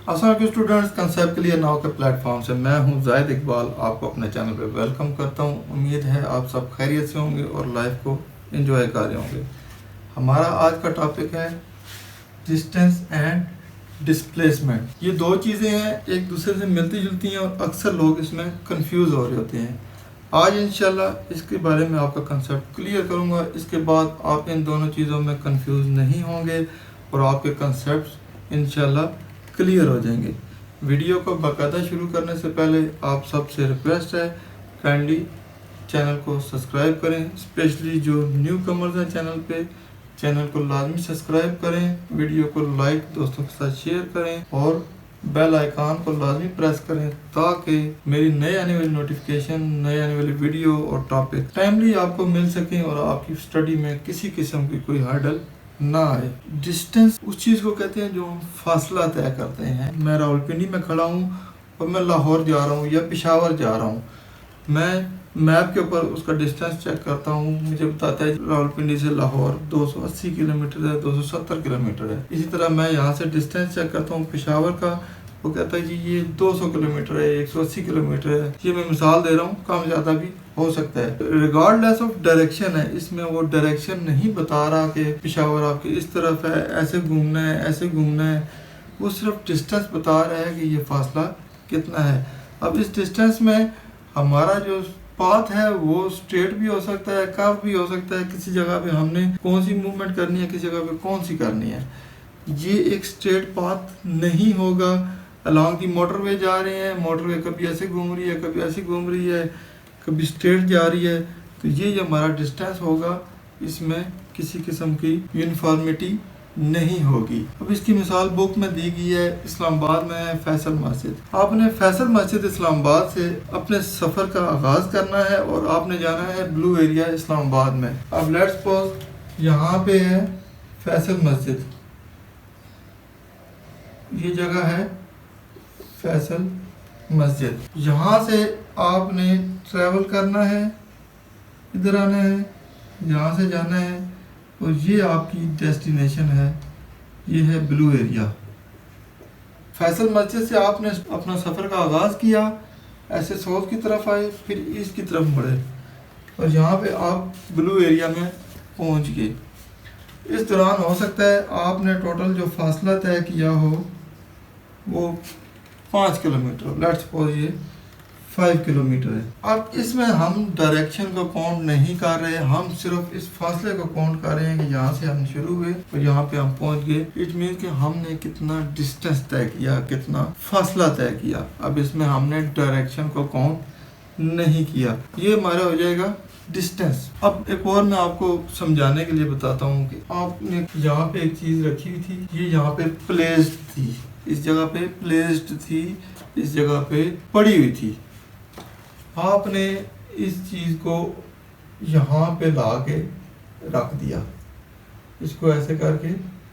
अस्सलाम वालेकुम students, concept clear now के प्लेटफॉर्म से मैं हूं जाहिद इकबाल, आपको अपने चैनल पे वेलकम करता हूं। उम्मीद है आप सब खैरियत से होंगे और लाइफ को एंजॉय कर रहे होंगे। हमारा आज का टॉपिक है डिस्टेंस एंड डिस्प्लेसमेंट। ये दो चीज़ें हैं, एक दूसरे से मिलती जुलती हैं और अक्सर लोग इसमें कंफ्यूज हो रहे होते हैं। आज इंशाल्लाह इसके बारे में आपका कंसेप्ट क्लियर करूँगा। इसके बाद आप इन दोनों चीज़ों में कंफ्यूज नहीं होंगे और आपके कंसेप्ट इंशाल्लाह क्लियर हो जाएंगे। वीडियो को बाकायदा शुरू करने से पहले आप सबसे रिक्वेस्ट है, काइंडली चैनल को सब्सक्राइब करें। स्पेशली जो न्यू कमर्स हैं चैनल को लाजमी सब्सक्राइब करें, वीडियो को लाइक दोस्तों के साथ शेयर करें और बेल आइकन को लाजमी प्रेस करें ताकि मेरी नए आने वाली नोटिफिकेशन, नए आने वाली वीडियो और टॉपिक टाइमली आपको मिल सकें और आपकी स्टडी में किसी किस्म की कोई हर्डल ना आए। डिस्टेंस उस चीज़ को कहते हैं जो हम फासला तय करते हैं। मैं रावलपिंडी में खड़ा हूँ और मैं लाहौर जा रहा हूँ या पेशावर जा रहा हूँ, मैं मैप के ऊपर उसका डिस्टेंस चेक करता हूँ, मुझे बताता है रावलपिंडी से लाहौर 280 किलोमीटर है, 270 किलोमीटर है। इसी तरह मैं यहाँ से डिस्टेंस चेक करता हूँ पेशावर का, वो कहता है जी ये 200 किलोमीटर है, 180 किलोमीटर है। ये मैं मिसाल दे रहा हूँ, कम ज़्यादा भी हो सकता है। रिगार्डलेस ऑफ डायरेक्शन है, इसमें वो डायरेक्शन नहीं बता रहा कि पेशावर आपकी इस तरफ है, ऐसे घूमना है, ऐसे घूमना है। वो सिर्फ डिस्टेंस बता रहा है कि ये फासला कितना है। अब इस डिस्टेंस में हमारा जो पाथ है वो स्ट्रेट भी हो सकता है, कर्व भी हो सकता है। किसी जगह पे हमने कौन सी मूवमेंट करनी है, किसी जगह पे कौन सी करनी है। ये एक स्ट्रेट पाथ नहीं होगा। अलॉन्ग दी मोटरवे जा रहे हैं, मोटरवे कभी ऐसे घूम रही है, कभी ऐसे घूम रही है, कभी स्ट्रेट जा रही है, तो ये हमारा डिस्टेंस होगा। इसमें किसी किस्म की यूनिफॉर्मिटी नहीं होगी। अब इसकी मिसाल बुक में दी गई है, इस्लामाबाद में है फैसल मस्जिद। आपने फैसल मस्जिद इस्लामाबाद से अपने सफ़र का आगाज़ करना है और आपने जाना है ब्लू एरिया इस्लामाबाद में। अब लेट्स सपोज यहाँ पे है फैसल मस्जिद, ये जगह है फैसल मस्जिद। यहाँ से आपने ट्रैवल करना है, इधर आना है, यहाँ से जाना है और ये आपकी डेस्टिनेशन है, ये है ब्लू एरिया। फैसल मस्जिद से आपने अपना सफ़र का आगाज़ किया, ऐसे साउथ की तरफ आए, फिर ईस्ट की तरफ बढ़े और यहाँ पे आप ब्लू एरिया में पहुँच गए। इस दौरान हो सकता है आपने टोटल जो फासला तय किया हो वो 5 किलोमीटर, लेट्स सपोज ये 5 किलोमीटर है। अब इसमें हम डायरेक्शन को काउंट नहीं कर रहे, हम सिर्फ इस फासले को काउंट कर रहे हैं कि यहाँ से हम शुरू हुए और यहाँ पे हम पहुँच गए। इट मीन कि हमने कितना डिस्टेंस तय किया, कितना फासला तय किया। अब इसमें हमने डायरेक्शन को काउंट नहीं किया। ये हमारा हो जाएगा डिस्टेंस। अब एक और मैं आपको समझाने के लिए बताता हूँ कि आपने यहाँ पे एक चीज़ रखी हुई थी, ये यहाँ पे प्लेस्ड थी, इस जगह पे प्लेस्ड थी, इस जगह पे पड़ी हुई थी। आपने इस चीज़ को यहाँ पे ला के रख दिया, इसको ऐसे करके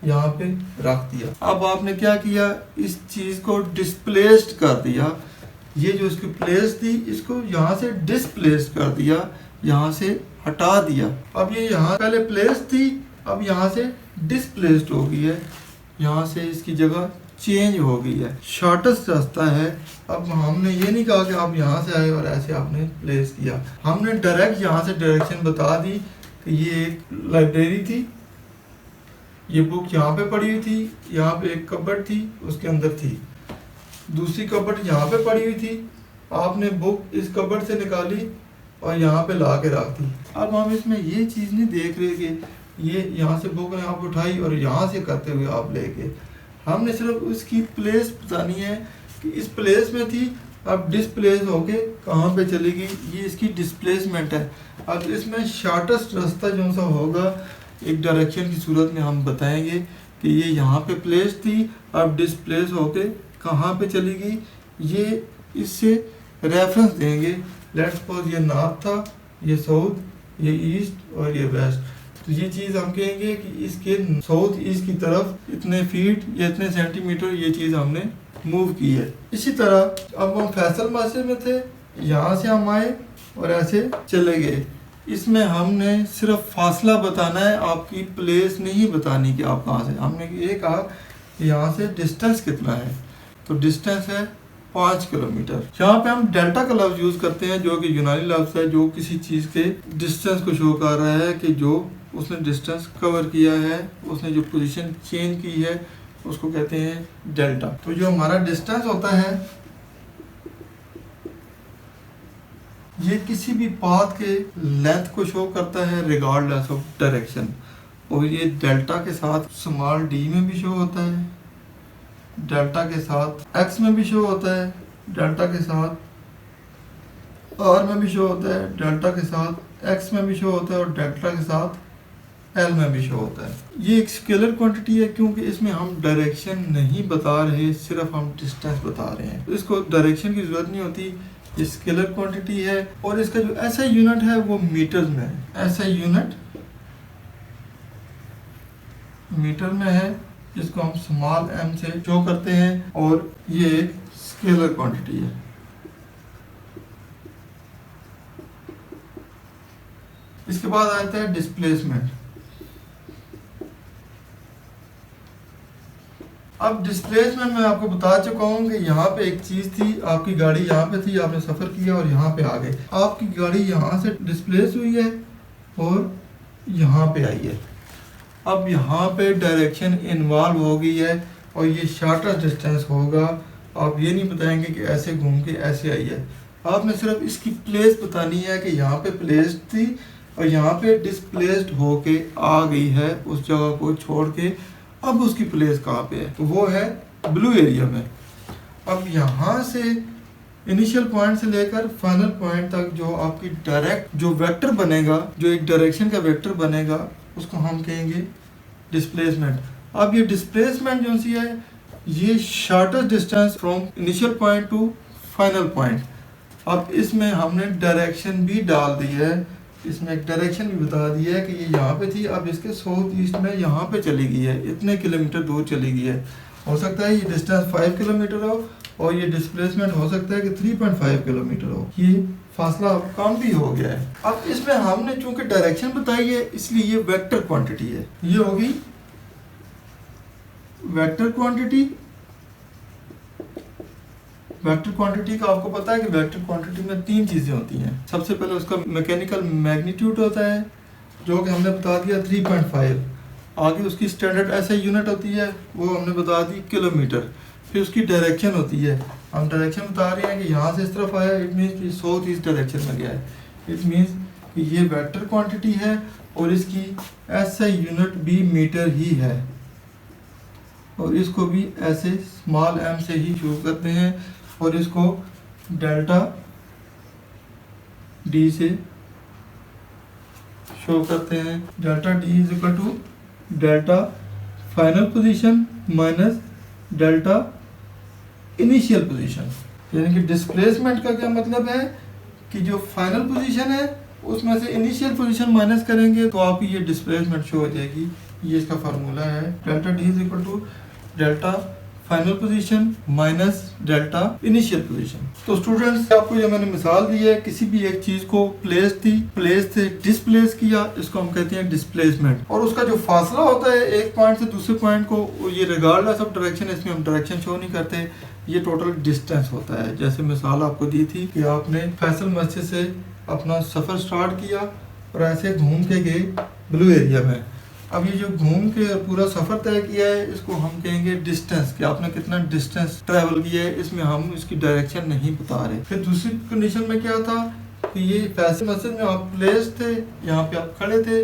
यहाँ पे रख दिया। अब आपने क्या किया, इस चीज़ को डिस्प्लेस्ड कर दिया। ये जो इसकी प्लेस थी इसको यहाँ से डिस्प्लेस्ड कर दिया, यहाँ से हटा दिया। अब ये यहाँ पहले प्लेस थी, अब यहाँ से डिस्प्लेस्ड हो गई है, यहाँ से इसकी जगह चेंज हो गई है। शॉर्टेस्ट रास्ता है। अब हमने ये नहीं कहा कि आप यहाँ से आए और ऐसे आपने प्लेस किया, हमने डायरेक्ट यहाँ से डायरेक्शन बता दी कि ये एक लाइब्रेरी थी, ये बुक यहाँ पे पड़ी हुई थी, यहाँ पे एक कबर्ड थी, उसके अंदर थी, दूसरी कबर्ड यहाँ पे पड़ी हुई थी, आपने बुक इस कबर्ड से निकाली और यहाँ पे ला के रख दी। अब हम इसमें ये चीज़ नहीं देख रहे कि ये यहाँ से बुक ने आप उठाई और यहाँ से करते हुए आप ले गए। हमने सिर्फ उसकी प्लेस बतानी है कि इस प्लेस में थी, अब डिस्प्लेस होके कहाँ पे चली गई, ये इसकी डिस्प्लेसमेंट है। अब इसमें शॉर्टेस्ट रास्ता जो सा होगा एक डायरेक्शन की सूरत में हम बताएंगे कि ये यहाँ पे प्लेस थी, अब डिस्प्लेस होके कहाँ पे चली गई, ये इससे रेफरेंस देंगे। लेट्स सपोज ये नॉर्थ था, ये साउथ, ये ईस्ट और ये वेस्ट। तो ये चीज़ हम कहेंगे कि इसके साउथ ईस्ट की तरफ इतने फीट या इतने सेंटीमीटर ये चीज़ हमने मूव की है। इसी तरह अब हम फैसल मस्जिद में थे, यहाँ से हम आए और ऐसे चले गए। इसमें हमने सिर्फ फासला बताना है, आपकी प्लेस नहीं बतानी कि आप कहाँ से। हमने ये कहा कि यहाँ से डिस्टेंस कितना है। तो डिस्टेंस है 5 किलोमीटर। यहाँ पे हम डेल्टा का लफ्ज यूज करते हैं जो कि यूनानी लफ्ज है, जो किसी चीज के डिस्टेंस को शो कर रहा है कि जो उसने डिस्टेंस कवर किया है, उसने जो पोजीशन चेंज की है, उसको कहते हैं डेल्टा। तो जो हमारा डिस्टेंस होता है ये किसी भी पाथ के लेंथ को शो करता है रिगार्डलेस ऑफ डायरेक्शन, और ये डेल्टा के साथ स्मॉल डी में भी शो होता है, डेल्टा के साथ एक्स में भी शो होता है, डेल्टा के साथ आर में भी शो होता है, डेल्टा के साथ एक्स में भी शो होता है, और डेल्टा के साथ एल में भी शो होता है। ये एक स्केलर क्वांटिटी है क्योंकि इसमें हम डायरेक्शन नहीं बता रहे, सिर्फ हम डिस्टेंस बता रहे हैं, तो इसको डायरेक्शन की जरूरत नहीं होती। ये स्केलर क्वांटिटी है और इसका जो एसआई यूनिट है वो मीटर्स में है। एसआई यूनिट मीटर में है, जिसको हम स्मॉल एम से शो करते हैं, और ये एक स्केलर क्वांटिटी है। इसके बाद आता है डिस्प्लेसमेंट। अब डिस्प्लेसमेंट में आपको बता चुका हूँ कि यहाँ पे एक चीज थी, आपकी गाड़ी यहाँ पे थी, आपने सफर किया और यहाँ पे आ गए, आपकी गाड़ी यहाँ से डिस्प्लेस हुई है और यहाँ पे आई है। अब यहाँ पे डायरेक्शन इन्वॉल्व हो गई है और ये शॉर्टेस्ट डिस्टेंस होगा। आप ये नहीं बताएंगे कि ऐसे घूम के ऐसे आई है, आपने सिर्फ इसकी प्लेस बतानी है कि यहाँ पे प्लेस थी और यहाँ पे डिस्प्लेस्ड होके आ गई है उस जगह को छोड़ के। अब उसकी प्लेस कहाँ पे है, तो वो है ब्लू एरिया में। अब यहाँ से इनिशियल पॉइंट से लेकर फाइनल पॉइंट तक जो आपकी डायरेक्ट जो वेक्टर बनेगा, जो एक डायरेक्शन का वेक्टर बनेगा, उसको हम कहेंगे डिस्प्लेसमेंट। अब ये डिस्प्लेसमेंट जो सी है ये shortest distance from initial point two final point. अब इसमें हमने डायरेक्शन भी डाल दी है, इसमें एक डायरेक्शन भी बता दी है कि ये यहाँ पे थी, अब इसके साउथ ईस्ट में यहाँ पे चली गई है, इतने किलोमीटर दूर चली गई है। हो सकता है ये डिस्टेंस 5 किलोमीटर हो और ये डिस्प्लेसमेंट हो सकता है कि 3.5 किलोमीटर हो, ये फासला कम भी हो गया है। अब इसमें हमने चूंकि डायरेक्शन बताई है इसलिए ये वेक्टर क्वांटिटी है, ये होगी वेक्टर क्वांटिटी। वेक्टर क्वांटिटी का आपको पता है कि वेक्टर क्वांटिटी में 3 चीजें होती हैं। सबसे पहले उसका मैकेनिकल मैग्नीट्यूड होता है जो कि हमने बता दिया 3.5, आगे उसकी स्टैंडर्ड ऐसे यूनिट होती है वो हमने बता दी किलोमीटर, फिर उसकी डायरेक्शन होती है, हम डायरेक्शन बता रहे हैं कि यहाँ से इस तरफ आया, इट मीन्स कि साउथ ईस्ट डायरेक्शन में गया है, इट मीन्स कि ये वेक्टर क्वांटिटी है और इसकी ऐसा यूनिट भी मीटर ही है, और इसको भी ऐसे स्मॉल एम से ही शो करते हैं और इसको डेल्टा डी से शो करते हैं। Delta D is equal to delta final position minus delta initial position. यानी कि डिस्प्लेसमेंट का क्या मतलब है कि जो फाइनल पोजीशन है उसमें से इनिशियल पोजीशन माइनस करेंगे तो आपकी ये डिस्प्लेसमेंट शो हो जाएगी। ये इसका फार्मूला है, delta D is equal to delta final position minus delta initial position. तो स्टूडेंट्स आपको जो मैंने मिसाल दी है, किसी भी एक चीज को प्लेस से डिस्प्लेस किया, इसको हम कहते हैं डिस्प्लेसमेंट। और उसका जो फासला होता है एक पॉइंट से दूसरे पॉइंट को, ये रिगार्डलेस ऑफ डायरेक्शन, इसमें हम डायरेक्शन शो नहीं करते, ये टोटल डिस्टेंस होता है। जैसे मिसाल आपको दी थी कि आपने फैसल मस्जिद से अपना सफर स्टार्ट किया और ऐसे घूम के गए ब्लू एरिया में। अब ये जो घूम के पूरा सफर तय किया है इसको हम कहेंगे डिस्टेंस, कि आपने कितना डिस्टेंस ट्रैवल किया है, इसमें हम इसकी डायरेक्शन नहीं बता रहे। फिर दूसरी कंडीशन में क्या था कि ये फैसल मस्जिद में आप प्लेस थे, यहाँ पे आप खड़े थे,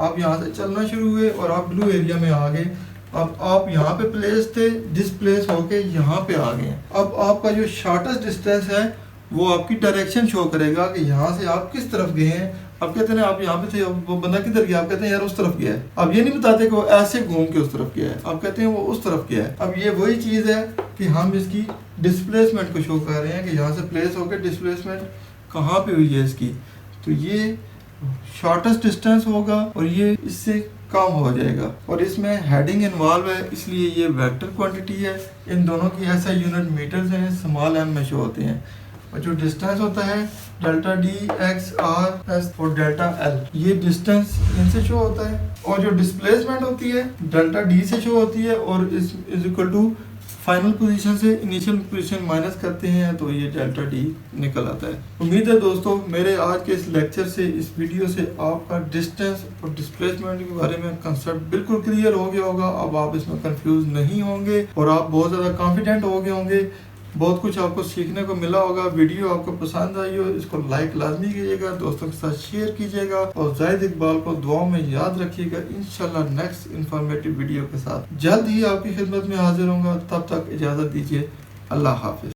आप यहाँ से चलना शुरू हुए और आप ब्लू एरिया में आ गए। अब आप यहाँ पे प्लेस थे, डिस्प्लेस होके यहाँ पे आ गए। अब आपका जो शॉर्टेस्ट डिस्टेंस है वो आपकी डायरेक्शन शो करेगा कि यहाँ से आप किस तरफ गए हैं। अब कहते हैं आप यहाँ पे थे, अब वो बंदा किधर गया, आप कहते हैं यार उस तरफ गया है। अब ये नहीं बताते कि वो ऐसे घूम के उस तरफ गया है, अब कहते हैं वो उस तरफ गया है। अब ये वही चीज है कि हम इसकी डिस्प्लेसमेंट को शो कर रहे हैं कि यहाँ से प्लेस होकर डिस्प्लेसमेंट कहाँ पे हुई है इसकी, तो ये शॉर्टेस्ट डिस्टेंस होगा और ये इससे कम हो जाएगा। और इसमें हेडिंग इन्वॉल्व है इसलिए ये वेक्टर क्वांटिटी है। इन दोनों की ऐसा यूनिट मीटर्स हैं, स्मॉल एम में शो होते हैं। और जो डिस्टेंस होता है delta D x R S और डेल्टा एल, ये डिस्टेंस इनसे शो होता है। और जो डिस्प्लेसमेंट होती है डेल्टा डी से शो होती है और is equal to final position से इनिशियल पोजीशन माइनस करते हैं तो ये डेल्टा डी निकल आता है। उम्मीद है दोस्तों मेरे आज के इस लेक्चर से, इस वीडियो से आपका डिस्टेंस और डिस्प्लेसमेंट के बारे में कंसेप्ट बिल्कुल क्लियर हो गया होगा। अब आप इसमें कंफ्यूज नहीं होंगे और आप बहुत ज़्यादा कॉन्फिडेंट हो गए होंगे। बहुत कुछ आपको सीखने को मिला होगा। वीडियो आपको पसंद आई हो इसको लाइक लाजमी कीजिएगा, दोस्तों के साथ शेयर कीजिएगा और जाहिद इकबाल को दुआओं में याद रखिएगा। इंशाल्लाह नेक्स्ट इंफॉर्मेटिव वीडियो के साथ जल्द ही आपकी खिदमत में हाजिर होऊंगा। तब तक इजाज़त दीजिए। अल्लाह हाफिज।